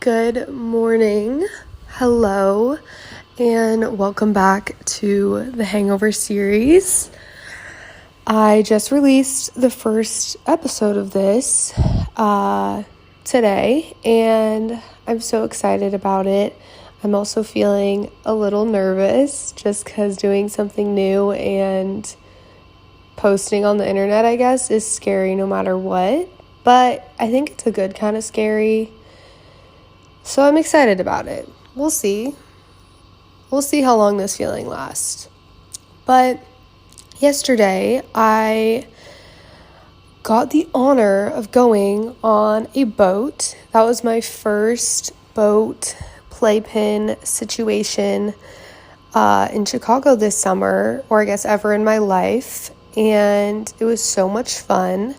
Good morning, hello, and welcome back to the Hangover series. I just released the first episode of this today, and I'm so excited about it. I'm also feeling a little nervous just because doing something new and posting on the internet, I guess, is scary no matter what, but I think it's a good kind of scary. So I'm excited about it. We'll see. We'll see how long this feeling lasts. But yesterday, I got the honor of going on a boat. That was my first boat playpen situation in Chicago this summer, or I guess ever in my life. And it was so much fun.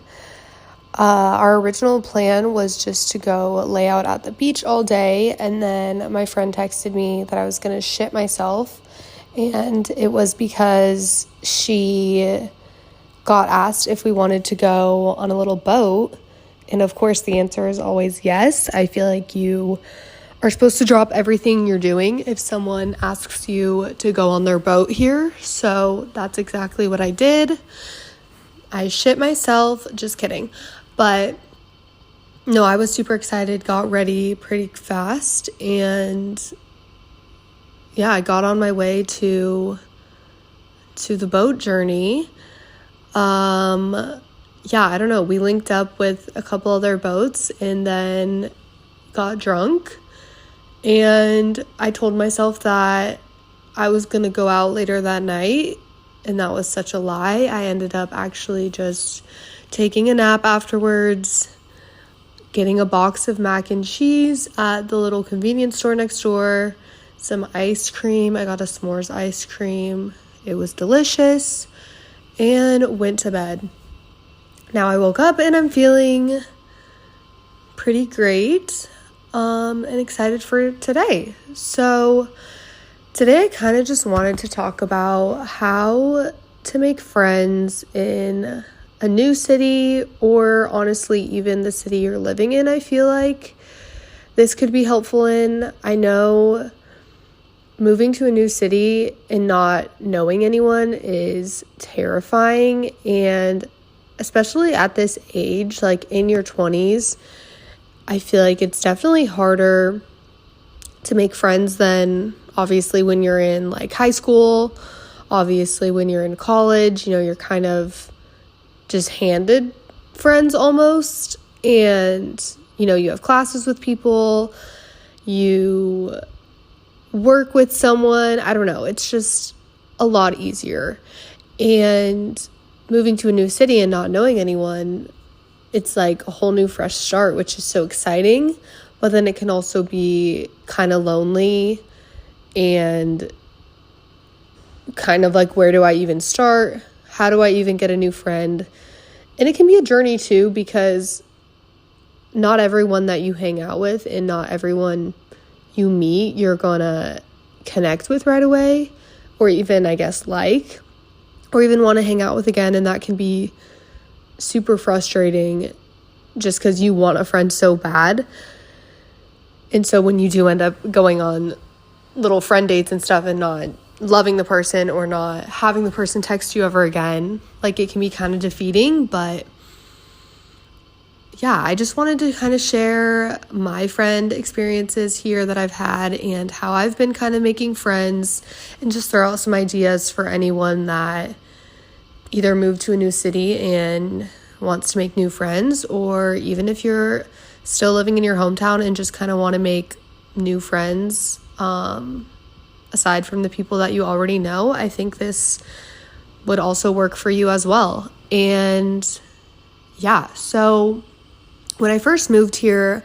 Our original plan was just to go lay out at the beach all day, and then my friend texted me that I was going to shit myself, and it was because she got asked if we wanted to go on a little boat, and of course the answer is always yes. I feel like you are supposed to drop everything you're doing if someone asks you to go on their boat here, so that's exactly what I did. I shit myself, just kidding. But no, I was super excited, got ready pretty fast, and yeah, I got on my way to the boat journey. I don't know, we linked up with a couple other boats and then got drunk, and I told myself that I was gonna go out later that night, and that was such a lie. I ended up actually just taking a nap afterwards, getting a box of mac and cheese at the little convenience store next door, some ice cream. I got a s'mores ice cream. It was delicious, and went to bed. Now I woke up and I'm feeling pretty great and excited for today. So today I kind of just wanted to talk about how to make friends in a new city, or honestly even the city you're living in. I feel like this could be helpful in. I know moving to a new city and not knowing anyone is terrifying, and especially at this age, like in your 20s, I feel like it's definitely harder to make friends than obviously when you're in like high school. Obviously when you're in college, you're kind of just handed friends almost, and you have classes with people, you work with someone, I don't know, it's just a lot easier. And moving to a new city and not knowing anyone, it's like a whole new fresh start, which is so exciting, but then it can also be kind of lonely and kind of like, where do I even start? How do I even get a new friend? And it can be a journey too, because not everyone that you hang out with and not everyone you meet you're gonna connect with right away, or even, I guess, or even want to hang out with again. And that can be super frustrating just because you want a friend so bad. And so when you do end up going on little friend dates and stuff and not loving the person or not having the person text you ever again, like, it can be kind of defeating. But yeah, I just wanted to kind of share my friend experiences here that I've had and how I've been kind of making friends, and just throw out some ideas for anyone that either moved to a new city and wants to make new friends, or even if you're still living in your hometown and just kind of want to make new friends aside from the people that you already know. I think this would also work for you as well. And yeah, so when I first moved here,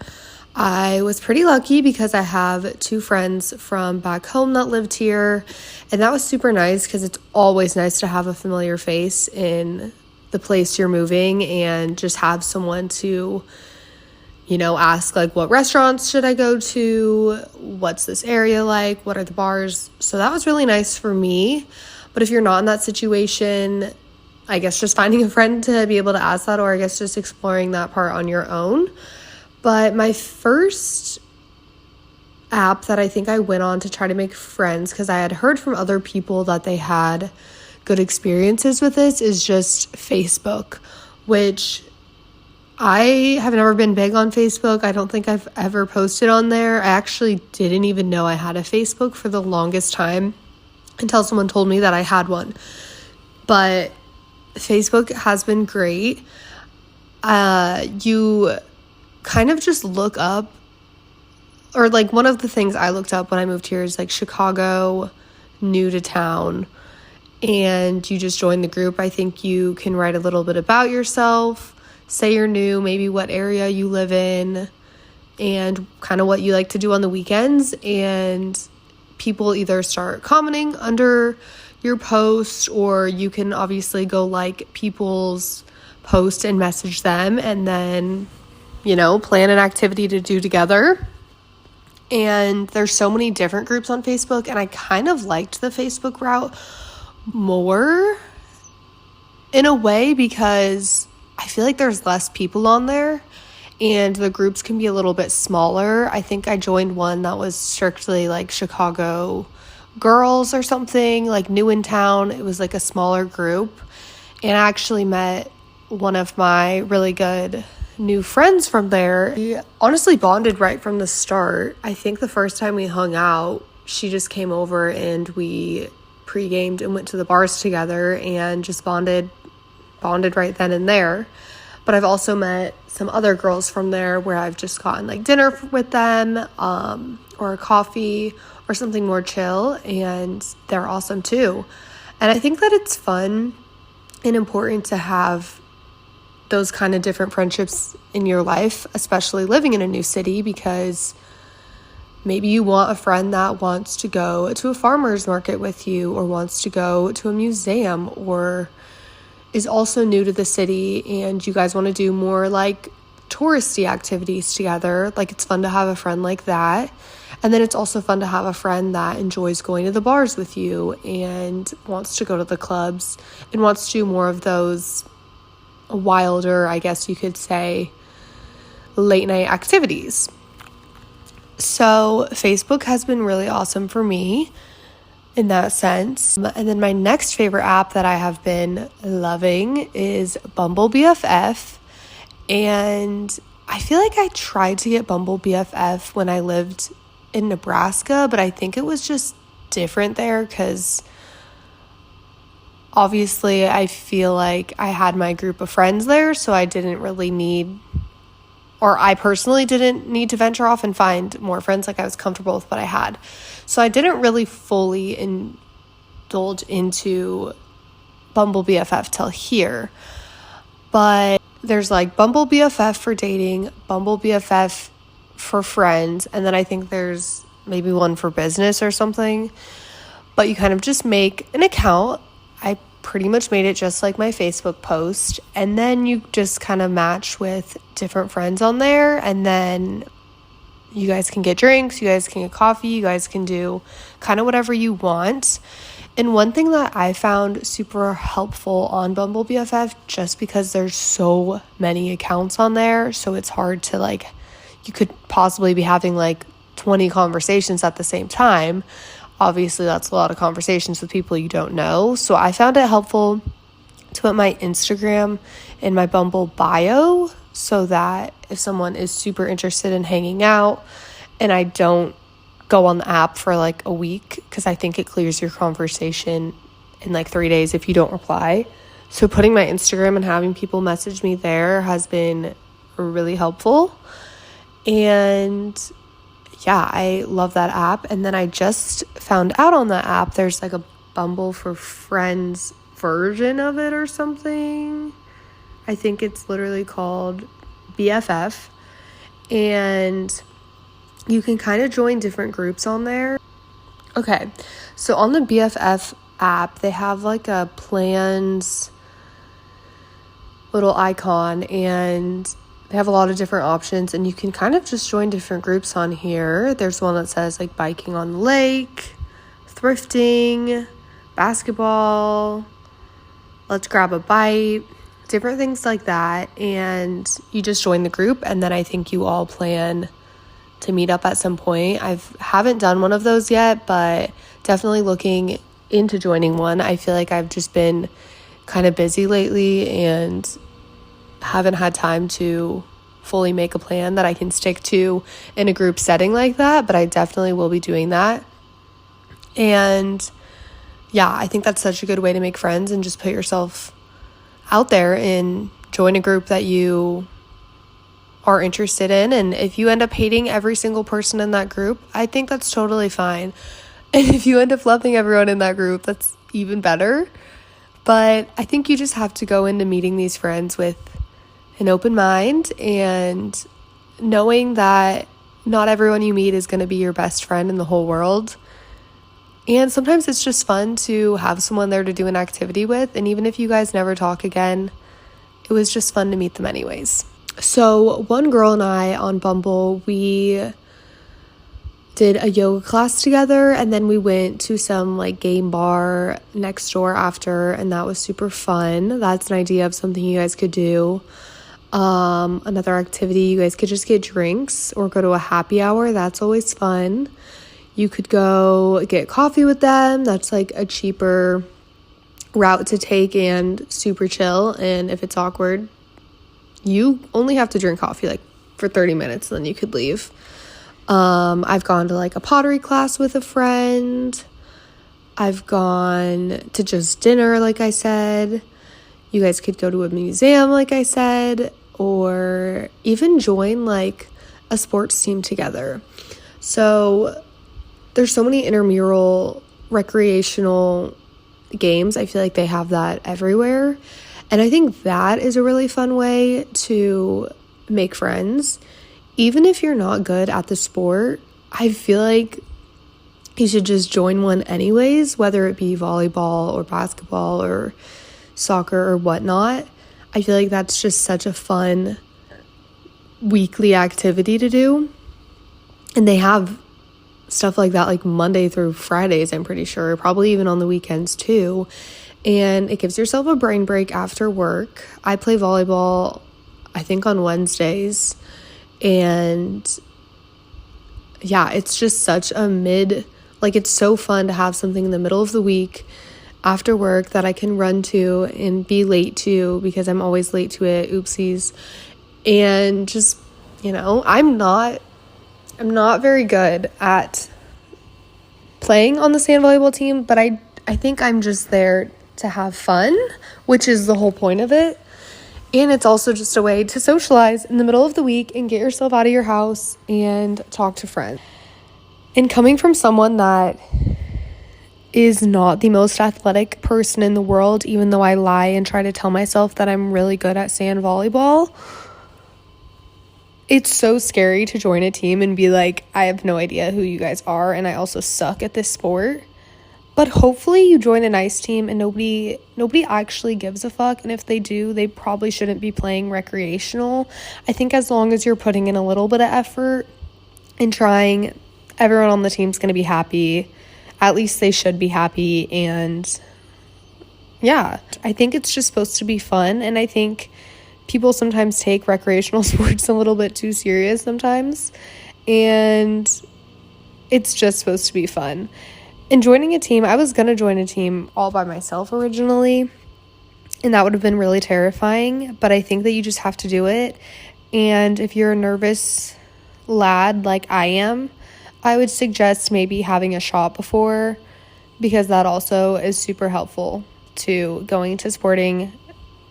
I was pretty lucky because I have 2 friends from back home that lived here, and that was super nice because it's always nice to have a familiar face in the place you're moving and just have someone to, ask, like, what restaurants should I go to? What's this area like? What are the bars? So that was really nice for me. But if you're not in that situation, I guess just finding a friend to be able to ask that, or I guess just exploring that part on your own. But my first app that I think I went on to try to make friends, because I had heard from other people that they had good experiences with this, is just Facebook, which I have never been big on Facebook. I don't think I've ever posted on there. I actually didn't even know I had a Facebook for the longest time until someone told me that I had one. But Facebook has been great. You kind of just look up, or like one of the things I looked up when I moved here is like Chicago, new to town, and you just join the group. I think you can write a little bit about yourself, say you're new, maybe what area you live in, and kind of what you like to do on the weekends. And people either start commenting under your post, or you can obviously go like people's post and message them, and then, plan an activity to do together. And there's so many different groups on Facebook, and I kind of liked the Facebook route more in a way, because I feel like there's less people on there and the groups can be a little bit smaller. I think I joined one that was strictly like Chicago girls or something, like new in town. It was like a smaller group, and I actually met one of my really good new friends from there. We honestly bonded right from the start. I think the first time we hung out, she just came over and we pre-gamed and went to the bars together and just bonded right then and there. But I've also met some other girls from there where I've just gotten like dinner with them, or a coffee or something more chill, and they're awesome too. And I think that it's fun and important to have those kind of different friendships in your life, especially living in a new city, because maybe you want a friend that wants to go to a farmer's market with you, or wants to go to a museum, or is also new to the city and you guys want to do more like touristy activities together. Like, it's fun to have a friend like that. And then it's also fun to have a friend that enjoys going to the bars with you and wants to go to the clubs and wants to do more of those wilder, I guess you could say, late night activities. So Facebook has been really awesome for me in that sense. And then my next favorite app that I have been loving is Bumble BFF. And I feel like I tried to get Bumble BFF when I lived in Nebraska, but I think it was just different there because obviously I feel like I had my group of friends there, so I didn't really need, or I personally didn't need to venture off and find more friends. Like, I was comfortable with what I had. So I didn't really fully indulge into Bumble BFF till here. But there's like Bumble BFF for dating, Bumble BFF for friends, and then I think there's maybe one for business or something. But you kind of just make an account. I pretty much made it just like my Facebook post, and then you just kind of match with different friends on there, and then you guys can get drinks, you guys can get coffee, you guys can do kind of whatever you want. And one thing that I found super helpful on Bumble BFF, just because there's so many accounts on there, so it's hard to like, you could possibly be having like 20 conversations at the same time. Obviously, that's a lot of conversations with people you don't know. So I found it helpful to put my Instagram in my Bumble bio, so that if someone is super interested in hanging out and I don't go on the app for like a week, because I think it clears your conversation in like 3 days if you don't reply. So putting my Instagram and having people message me there has been really helpful. And yeah, I love that app. And then I just found out on that app there's like a Bumble for Friends version of it or something. I think it's literally called BFF. And you can kind of join different groups on there. Okay, so on the BFF app, they have like a plans little icon, and they have a lot of different options, and you can kind of just join different groups on here. There's one that says like biking on the lake, thrifting, basketball, let's grab a bite, different things like that. And you just join the group, and then I think you all plan to meet up at some point. I haven't done one of those yet, but definitely looking into joining one. I feel like I've just been kind of busy lately and haven't had time to fully make a plan that I can stick to in a group setting like that, but I definitely will be doing that. And yeah, I think that's such a good way to make friends and just put yourself out there and join a group that you are interested in. And if you end up hating every single person in that group, I think that's totally fine. And if you end up loving everyone in that group, that's even better. But I think you just have to go into meeting these friends with an open mind and knowing that not everyone you meet is going to be your best friend in the whole world. And sometimes it's just fun to have someone there to do an activity with. And even if you guys never talk again, it was just fun to meet them anyways. So one girl and I on Bumble, we did a yoga class together, and then we went to some like game bar next door after, and that was super fun. That's an idea of something you guys could do. Another activity, you guys could just get drinks or go to a happy hour. That's always fun. You could go get coffee with them. That's like a cheaper route to take and super chill. And if it's awkward, you only have to drink coffee like for 30 minutes, then you could leave. I've gone to like a pottery class with a friend. I've gone to just dinner, like I said. You guys could go to a museum, like I said, or even join like a sports team together. So there's so many intramural recreational games. I feel like they have that everywhere. And I think that is a really fun way to make friends. Even if you're not good at the sport, I feel like you should just join one anyways, whether it be volleyball or basketball or soccer or whatnot. I feel like that's just such a fun weekly activity to do. And they have stuff like that like Monday through Fridays, I'm pretty sure, probably even on the weekends too. And it gives yourself a brain break after work. I play volleyball, I think on Wednesdays. And yeah, it's just such a it's so fun to have something in the middle of the week after work that I can run to and be late to, because I'm always late to it. Oopsies. And just, I'm not very good at playing on the sand volleyball team, but I think I'm just there to have fun, which is the whole point of it. And it's also just a way to socialize in the middle of the week and get yourself out of your house and talk to friends. And coming from someone that is not the most athletic person in the world, even though I lie and try to tell myself that I'm really good at sand volleyball, it's so scary to join a team and be like, I have no idea who you guys are, and I also suck at this sport. But hopefully you join a nice team and nobody actually gives a fuck. And if they do, they probably shouldn't be playing recreational. I think as long as you're putting in a little bit of effort and trying, everyone on the team's going to be happy. At least they should be happy. And yeah, I think it's just supposed to be fun. And I think people sometimes take recreational sports a little bit too serious sometimes. And it's just supposed to be fun. And joining a team, I was going to join a team all by myself originally, and that would have been really terrifying, but I think that you just have to do it. And if you're a nervous lad like I am, I would suggest maybe having a shot before, because that also is super helpful to going to sporting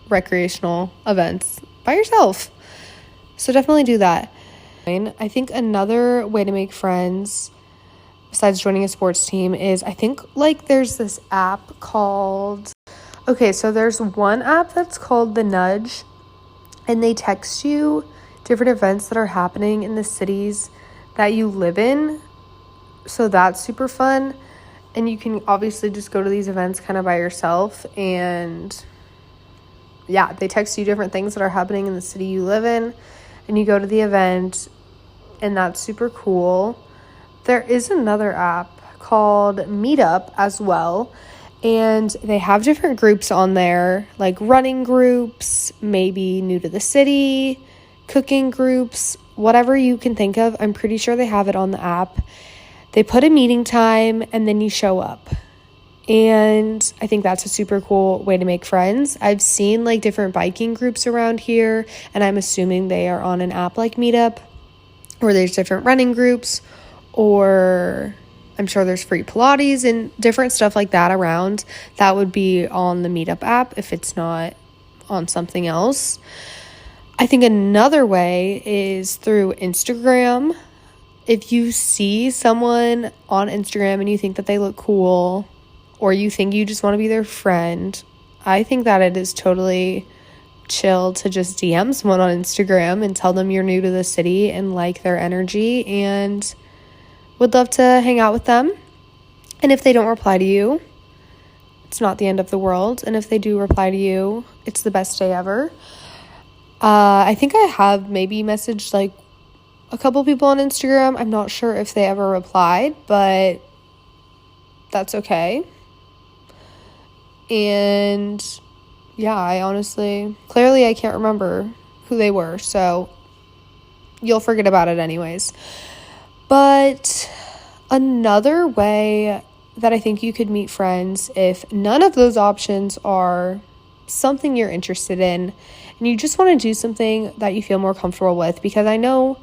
recreational events by yourself. So definitely do that. I think another way to make friends besides joining a sports team is, I think there's this app called, so there's one app that's called The Nudge, and they text you different events that are happening in the cities that you live in. So that's super fun. And you can obviously just go to these events kind of by yourself, and yeah, they text you different things that are happening in the city you live in, and you go to the event, and that's super cool. There is another app called Meetup as well, and they have different groups on there, like running groups, maybe new to the city, cooking groups, whatever you can think of. I'm pretty sure they have it on the app. They put a meeting time and then you show up. And I think that's a super cool way to make friends. I've seen like different biking groups around here, and I'm assuming they are on an app like Meetup, or there's different running groups, or I'm sure there's free Pilates and different stuff like that around. That would be on the Meetup app if it's not on something else. I think another way is through Instagram. If you see someone on Instagram and you think that they look cool, or you think you just want to be their friend, I think that it is totally chill to just DM someone on Instagram and tell them you're new to the city and like their energy and would love to hang out with them. And if they don't reply to you, it's not the end of the world. And if they do reply to you, it's the best day ever. I think I have maybe messaged like a couple people on Instagram. I'm not sure if they ever replied, but that's okay. And yeah, clearly I can't remember who they were, so you'll forget about it anyways. But another way that I think you could meet friends, if none of those options are something you're interested in, and you just want to do something that you feel more comfortable with, because I know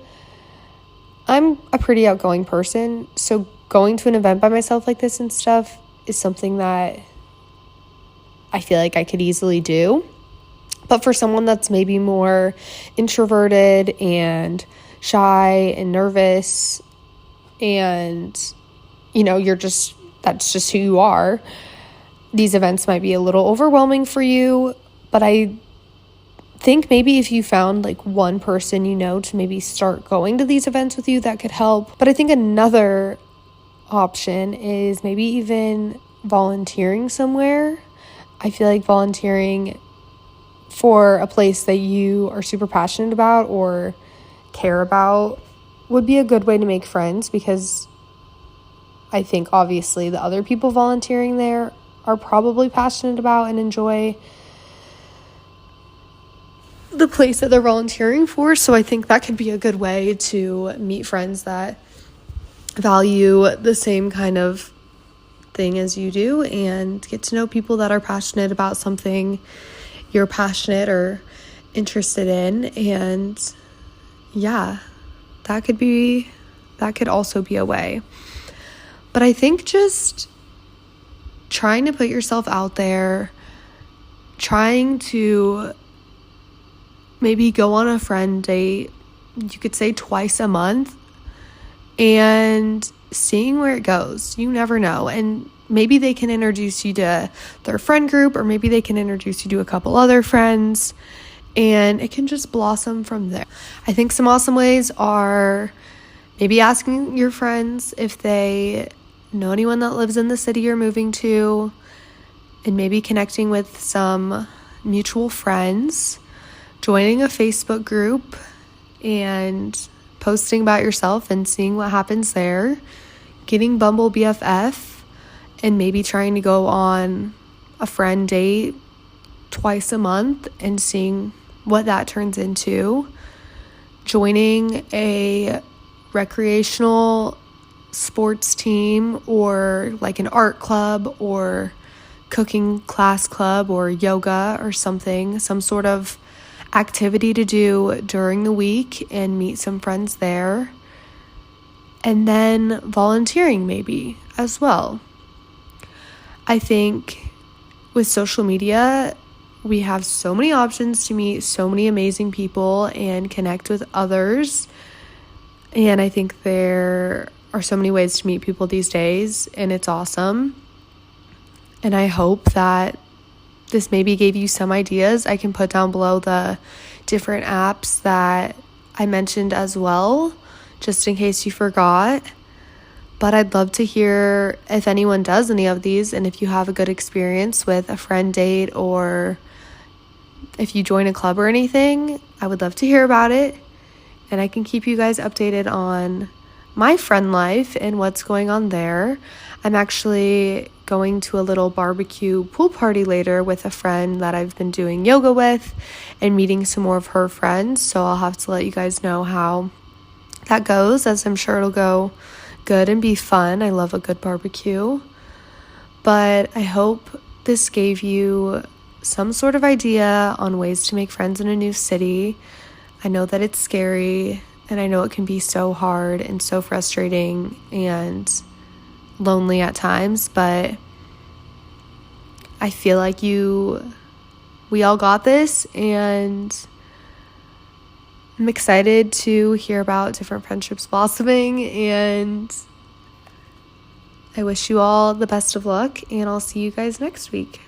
I'm a pretty outgoing person, so going to an event by myself like this and stuff is something that I feel like I could easily do. But for someone that's maybe more introverted and shy and nervous, and that's just who you are, these events might be a little overwhelming for you. But I think maybe if you found like one person to maybe start going to these events with you, that could help. But I think another option is maybe even volunteering somewhere. I feel like volunteering for a place that you are super passionate about or care about would be a good way to make friends, because I think obviously the other people volunteering there are probably passionate about and enjoy the place that they're volunteering for. So I think that could be a good way to meet friends that value the same kind of thing as you do, and get to know people that are passionate about something you're passionate or interested in. And yeah, that could also be a way. But I think just trying to put yourself out there, trying to maybe go on a friend date, you could say twice a month, and seeing where it goes. You never know. And maybe they can introduce you to their friend group, or maybe they can introduce you to a couple other friends, and it can just blossom from there. I think some awesome ways are maybe asking your friends if they know anyone that lives in the city you're moving to, and maybe connecting with some mutual friends, joining a Facebook group and posting about yourself and seeing what happens there, getting Bumble BFF, and maybe trying to go on a friend date twice a month and seeing what that turns into, joining a recreational sports team, or like an art club or cooking class club or yoga or something, some sort of activity to do during the week and meet some friends there. And then volunteering maybe as well. I think with social media, we have so many options to meet so many amazing people and connect with others. And I think there are so many ways to meet people these days, and it's awesome. And I hope that this maybe gave you some ideas. I can put down below the different apps that I mentioned as well, just in case you forgot. But I'd love to hear if anyone does any of these, and if you have a good experience with a friend date, or if you join a club or anything. I would love to hear about it, and I can keep you guys updated on my friend life and what's going on there. I'm actually going to a little barbecue pool party later with a friend that I've been doing yoga with and meeting some more of her friends. So I'll have to let you guys know how that goes, as I'm sure it'll go good and be fun. I love a good barbecue. But I hope this gave you some sort of idea on ways to make friends in a new city. I know that it's scary, and I know it can be so hard and so frustrating and lonely at times, but I feel like we all got this, and I'm excited to hear about different friendships blossoming, and I wish you all the best of luck, and I'll see you guys next week.